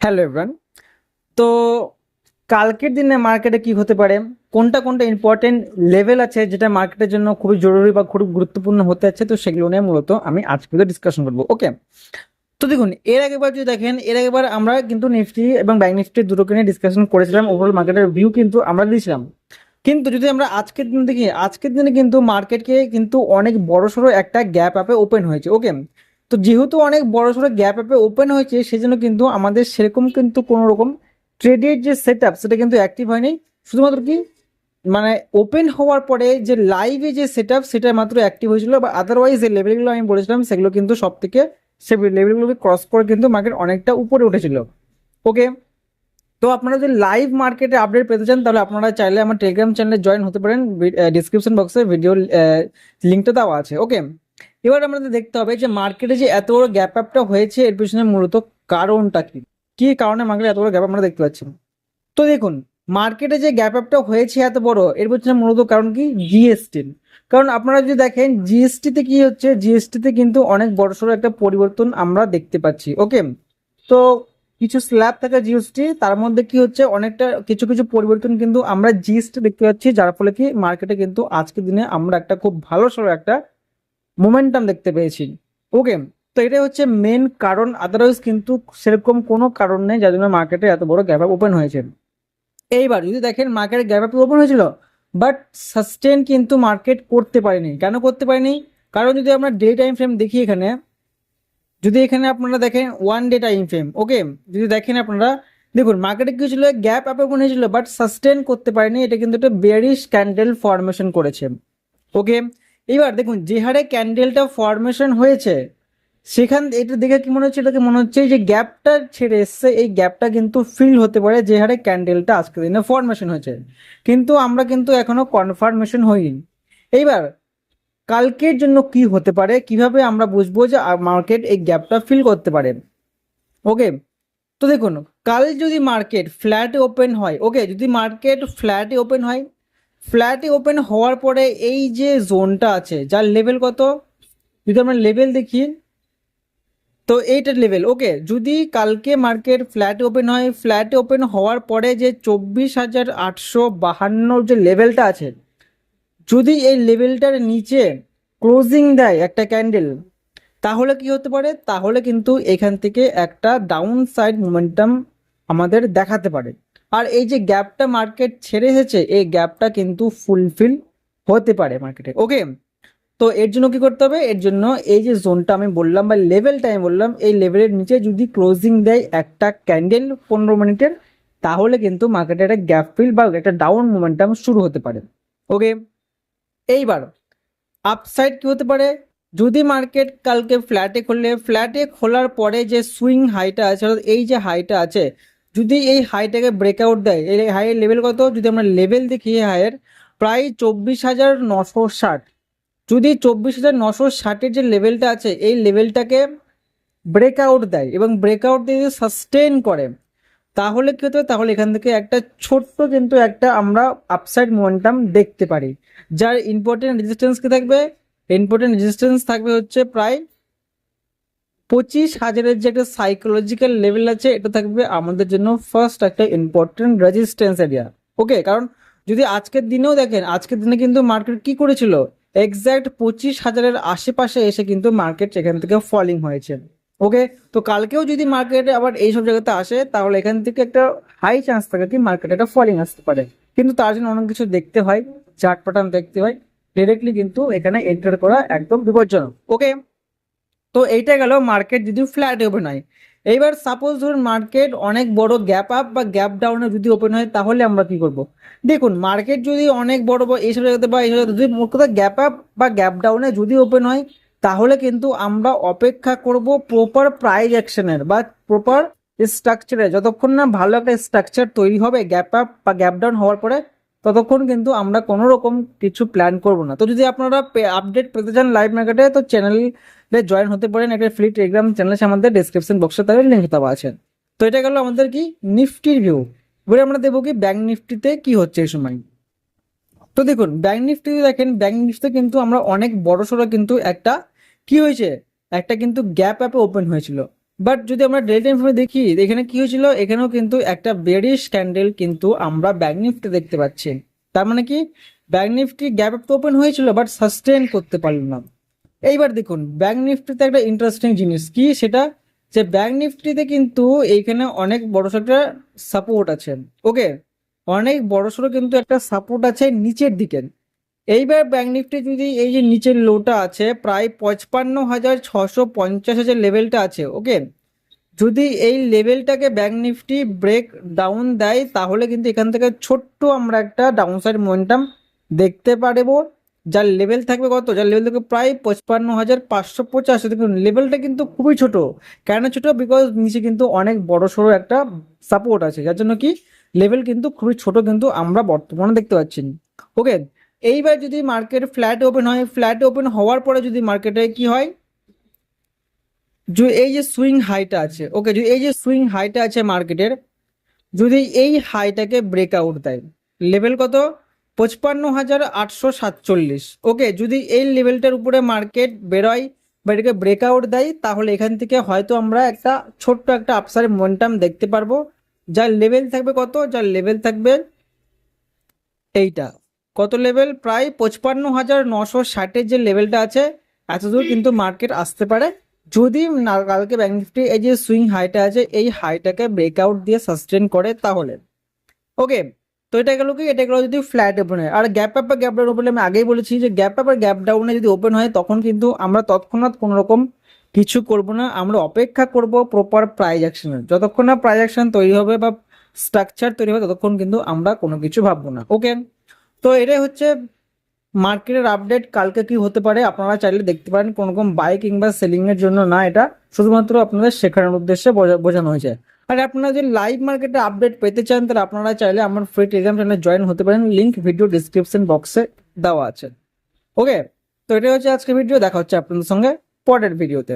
Hello everyone. তো কালকের দিনে মার্কেটে কি হতে পারে, কোনটা কোনটা ইম্পর্টেন্ট লেভেল আছে যেটা মার্কেটের জন্য খুবই জরুরি বা খুব গুরুত্বপূর্ণ হতে যাচ্ছে, তো সেগুলো নিয়ে মূলত আমি আজকে ডিসকাশন করবো। ওকে, তো দেখুন, এর আগেবার যদি দেখেন, এর আগেবার আমরা কিন্তু নিফটি এবং ব্যাংক নিফটি দুটোকে নিয়ে ডিসকাশন করেছিলাম, ওভারঅল মার্কেটের ভিউ কিন্তু আমরা দিয়েছিলাম। কিন্তু যদি আমরা আজকের দিন দেখি, আজকের দিনে কিন্তু মার্কেটকে কিন্তু অনেক বড়সড় একটা গ্যাপ আপে ওপেন হয়েছে। ওকে, তো যেহেতু অনেক বড়সড় গ্যাপ আপে ওপেন হয়েছে, সেজন্য কিন্তু আমাদের সেরকম কিন্তু কোনো রকম ট্রেডের যে সেট আপ সেটা কিন্তু অ্যাক্টিভ হয়নি। শুধুমাত্র কি মানে ওপেন হওয়ার পরে যে লাইভে যে সেট আপ সেটা মাত্র অ্যাক্টিভ হয়েছিল, বা আদারওয়াইজ যে লেভেলগুলো আমি বলেছিলাম সেগুলো কিন্তু সব থেকে সে লেভেলগুলোকে ক্রস করে কিন্তু মার্কেট অনেকটা উপরে উঠেছিল। ওকে, তো আপনারা যদি লাইভ মার্কেটে আপডেট পেতে চান তাহলে আপনারা চাইলে আমার টেলিগ্রাম চ্যানেলে জয়েন হতে পারেন। ডিসক্রিপশন বক্সে ভিডিও লিঙ্কটা দেওয়া আছে। ওকে, এবার আমাদের দেখতে হবে যে মার্কেটে যে এত বড় গ্যাপ আপটা হয়েছে এর পিছনে মূলত কারণটা কি, কি কারণে মার্কেটে এত বড় গ্যাপ আমরা দেখতে পাচ্ছি। তো দেখুন, মার্কেটে যে গ্যাপ আপটা হয়েছে এত বড়, এর পিছনে মূলত কারণ কি, জিএসটি। কারণ আপনারা যদি দেখেন জিএসটিতে কি হচ্ছে, জিএসটিতে কিন্তু অনেক বড়সড় একটা পরিবর্তন আমরা দেখতে পাচ্ছি। ওকে, তো কিছু স্ল্যাব থাকে জিএসটি, তার মধ্যে কি হচ্ছে অনেকটা কিছু কিছু পরিবর্তন কিন্তু আমরা জিএসটি দেখতে পাচ্ছি, যার ফলে কি মার্কেটে কিন্তু আজকের দিনে আমরা একটা খুব ভালো সড়ো একটা মোমেন্টাম দেখতে পেয়েছি। ওকে, তো এটাই হচ্ছে মেন কারণ, আদারওয়াইজ কিন্তু সেরকম কোনো কারণ নেই যার জন্য মার্কেটে এত বড় গ্যাপ আপ ওপেন হয়েছে। এইবার যদি দেখেন মার্কেটে গ্যাপ আপ ওপেন হয়েছিল, বাট সাস্টেন কিন্তু মার্কেট করতে পারেনি। কেন করতে পারেনি? কারণ যদি আমরা ডে টাইম ফ্রেম দেখি এখানে, যদি এখানে আপনারা দেখেন ওয়ান ডে টাইম ফ্রেম, ওকে, যদি দেখেন আপনারা দেখুন মার্কেটে কি ছিল, গ্যাপ আপ ওপেন হয়েছিল বাট সাস্টেন করতে পারেনি, এটা কিন্তু একটা বেয়ারিশ ক্যান্ডেল ফরমেশন করেছে। ওকে, এবার দেখুন যে হারে ক্যান্ডেলটা ফরমেশন হয়েছে, সেখান এটা দেখে কি মনে হচ্ছে, এটাকে মনে হচ্ছে যে গ্যাপটা ছেড়ে এসছে, এই গ্যাপটা কিন্তু ফিল হতে পারে যে হারে ক্যান্ডেলটা আজকের দিনে ফরমেশন হয়েছে। কিন্তু আমরা কিন্তু এখনো কনফার্মেশন হইনি। এইবার কালকের জন্য কি হতে পারে, কিভাবে আমরা বুঝবো যে মার্কেট এই গ্যাপটা ফিল করতে পারে। ওকে, তো দেখুন, কাল যদি মার্কেট ফ্ল্যাটে ওপেন হয়, ওকে, যদি মার্কেট ফ্ল্যাটে ওপেন হয়, ফ্ল্যাটে ওপেন হওয়ার পরে এই যে জোনটা আছে যার লেভেল কত, যদি আমরা লেভেল দেখি, তো এইটার লেভেল। ওকে, যদি কালকে মার্কেট ফ্ল্যাট ওপেন হয়, ফ্ল্যাট ওপেন হওয়ার পরে যে 24,852 যে লেভেলটা আছে, যদি এই লেভেলটার নিচে ক্লোজিং দেয় একটা ক্যান্ডেল, তাহলে কি হতে পারে, তাহলে কিন্তু এখান থেকে একটা ডাউন সাইড মোমেন্টাম আমাদের দেখাতে পারে। আর এই যে গ্যাপটা মার্কেট ছেড়ে এসেছে, এই গ্যাপটা কিন্তু ফুলফিল হতে পারে মার্কেটে। ওকে, তো এর জন্য কি করতে হবে, এর জন্য এই যে জোনটা আমি বললাম বা লেভেলটা আমি বললাম, এই লেভেলের নিচে যদি ক্লোজিং দেয় একটা ক্যান্ডেল 15 মিনিটের, তাহলে কিন্তু মার্কেটে একটা গ্যাপ ফিল বা একটা ডাউন মোমেন্টাম শুরু হতে পারে। ওকে, এইবার আপসাইড কি হতে পারে, যদি মার্কেট কালকে ফ্ল্যাটে খুললে, ফ্ল্যাটে খোলার পরে যে সুইং হাইটা আছে, অর্থাৎ এই যে হাইটা আছে, যদি এই হাইটাকে ব্রেকআউট দেয়, এই হাইয়ের লেভেল কত, যদি আমরা লেভেল দেখি হাইয়ের প্রায় 24,960, যদি 24,960-এর যে লেভেলটা আছে এই লেভেলটাকে ব্রেকআউট দেয় এবং ব্রেকআউট দিয়ে যদি সাস্টেন করে, তাহলে কি হতে হবে, তাহলে এখান থেকে একটা ছোট্ট কিন্তু একটা আমরা আপসাইড মোমেন্টাম দেখতে পারি, যার ইম্পর্টেন্ট রেজিস্ট্যান্স কি থাকবে, ইম্পর্টেন্ট রেজিস্ট্যান্স থাকবে হচ্ছে প্রায় 25,000-এর যে একটা সাইকোলজিক্যাল লেভেল আছে, এটা থাকবে আমাদের জন্য ফার্স্ট একটা ইম্পর্টেন্ট রেজিস্ট্যান্স এরিয়া। ওকে, কারণ যদি আজকের দিনেও দেখেন, আজকের দিনে কিন্তু মার্কেট কি করেছিল, এক্স্যাক্ট 25,000-এর আশেপাশে এসে কিন্তু মার্কেট এখান থেকে ফলিং হয়েছে। ওকে, তো কালকেও যদি মার্কেটে আবার এইসব জায়গাতে আসে, তাহলে এখান থেকে একটা হাই চান্স থাকে কি মার্কেটে একটা ফলিং আসতে পারে। কিন্তু তার জন্য অনেক কিছু দেখতে হয়, চার্ট প্যাটার্ন দেখতে হয়, ডিরেক্টলি কিন্তু এখানে এন্টার করা একদম বিপজ্জনক। ওকে, তো এইটা গেল মার্কেট যদি ফ্ল্যাট ওপেন হয়। এইবার সাপোজ ধরুন মার্কেট অনেক বড় গ্যাপ আপ বা গ্যাপ ডাউনে যদি ওপেন হয়, তাহলে আমরা কি করব। দেখুন, মার্কেট যদি অনেক বড় বা এইসব জায়গাতে বা এইসব যদি মোট কথা গ্যাপ আপ বা গ্যাপ ডাউনে যদি ওপেন হয়, তাহলে কিন্তু আমরা অপেক্ষা করব প্রপার প্রাইস অ্যাকশনের বা প্রপার স্ট্রাকচারে। যতক্ষণ না ভালো একটা স্ট্রাকচার তৈরি হবে গ্যাপ আপ বা গ্যাপ ডাউন হওয়ার পরে, ততক্ষণ কিন্তু আমরা কোনো রকম কিছু প্ল্যান করব না। তো যদি আপনারা আপডেট পেতে চান লাইভ মার্কেটে, তো চ্যানেল জয়েন হতে পারেন, একটা ফ্রি টেলিগ্রাম চ্যানেল আছে আমাদের, ডেসক্রিপশন বক্সে তাদের লিঙ্ক দেওয়া আছে। তো এটা গেল আমাদের কি নিফটির ভিউ। এবারে আমরা দেখবো কি ব্যাংক নিফটিতে কি হচ্ছে এই সময়। তো দেখুন, ব্যাংক নিফটি দেখেন, ব্যাংক নিফটিতে কিন্তু আমরা অনেক বড় সড়ো কিন্তু একটা কি হয়েছে, একটা কিন্তু গ্যাপ অ্যাপে ওপেন হয়েছিল। বাট যদি আমরা ডেলি টাইম ফ্রেমে দেখি এখানে কি হয়েছিল, এখানেও কিন্তু একটা বেরিশ ক্যান্ডেল কিন্তু আমরা ব্যাংক নিফটি দেখতে পাচ্ছি। তার মানে কি ব্যাংক নিফটি গ্যাপ আপ তো ওপেন হয়েছিল বাট সাস্টেন করতে পারল না। এইবার দেখুন ব্যাংক নিফটিতে একটা ইন্টারেস্টিং জিনিস কি, সেটা যে ব্যাংক নিফটিতে কিন্তু এইখানে অনেক বড়সড় একটা সাপোর্ট আছে। ওকে, অনেক বড়সড় কিন্তু একটা সাপোর্ট আছে নিচের দিকে। এইবার ব্যাংক নিফটি যদি এই যে নিচের লোটা আছে প্রায় 55,650 যে লেভেলটা আছে, ওকে, যদি এই লেভেলটাকে ব্যাংক নিফটি ব্রেক ডাউন দেয় তাহলে কিন্তু এখান থেকে ছোট্ট আমরা একটা ডাউন সাইড মোমেন্টাম দেখতে পারবো। যার লেভেল থাকবে কত, যার লেভেল থাকবে প্রায় 55,585। দেখুন লেভেলটা কিন্তু খুবই ছোট। কেন ছোট, বিকজ নিচে কিন্তু অনেক বড় সড়ো একটা সাপোর্ট আছে, যার জন্য কি লেভেল কিন্তু খুবই ছোট কিন্তু আমরা বর্তমানে দেখতে পাচ্ছি। ওকে, এইবার যদি মার্কেট ফ্ল্যাট ওপেন হয়, ফ্ল্যাট ওপেন হওয়ার পরে যদি মার্কেটে কি হয়, এই যে সুইং হাইটা আছে, ওকে, যদি এই যে সুইং হাইটা আছে মার্কেটের, যদি এই হাইটাকে ব্রেকআউট দেয়, লেভেল কত 55,847। ওকে, যদি এই লেভেলটার উপরে মার্কেট বেরোয় বা এটাকে ব্রেকআউট দেয় তাহলে এখান থেকে হয়তো আমরা একটা ছোট্ট একটা আপসাইড মোমেন্টাম দেখতে পারবো। যার লেভেল থাকবে কত, যার লেভেল থাকবে এইটা, কত লেভেল, প্রায় 55,960 যে লেভেলটা আছে এতদূর কিন্তু মার্কেট আসতে পারে যদি না কালকে ব্যাংক নিফটি এই যে সুইং হাইটা আছে এই হাইটাকে ব্রেকআউট দিয়ে সাস্টেন করে তাহলে। ওকে, তো এটা গেল কি, এটা গেল যদি ফ্ল্যাট ওপেন হয়। আর গ্যাপ আপ বা গ্যাপ ডাউন ওপেন আমি আগেই বলেছি যে গ্যাপ আপ আর গ্যাপ ডাউনে যদি ওপেন হয় তখন কিন্তু আমরা তৎক্ষণাৎ কোনো রকম কিছু করব না, আমরা অপেক্ষা করব প্রপার প্রাইস অ্যাকশনের। যতক্ষণ না প্রাইস অ্যাকশন তৈরি হবে বা স্ট্রাকচার তৈরি হবে ততক্ষণ কিন্তু আমরা কোনো কিছু ভাববো না। ওকে, তো এটাই হচ্ছে মার্কেটের আপডেট। কালকে কি হতে পারে আপনারা চাইলে দেখতে পারেন, কোনো রকম বাই কিংবা সেলিং এর জন্য না, এটা শুধুমাত্র আপনাদের শেখানোর উদ্দেশ্যে বোঝানো হয়েছে। আর আপনারা যদি লাইভ মার্কেটে আপডেট পেতে চান তাহলে আপনারা চাইলে আমার ফ্রি টেলিগ্রাম চ্যানেলে জয়েন হতে পারেন, লিংক ভিডিও ডিসক্রিপশন বক্সে দেওয়া আছে। ওকে, তো এটা হচ্ছে আজকের ভিডিও, দেখা হচ্ছে আপনাদের সঙ্গে পরের ভিডিওতে।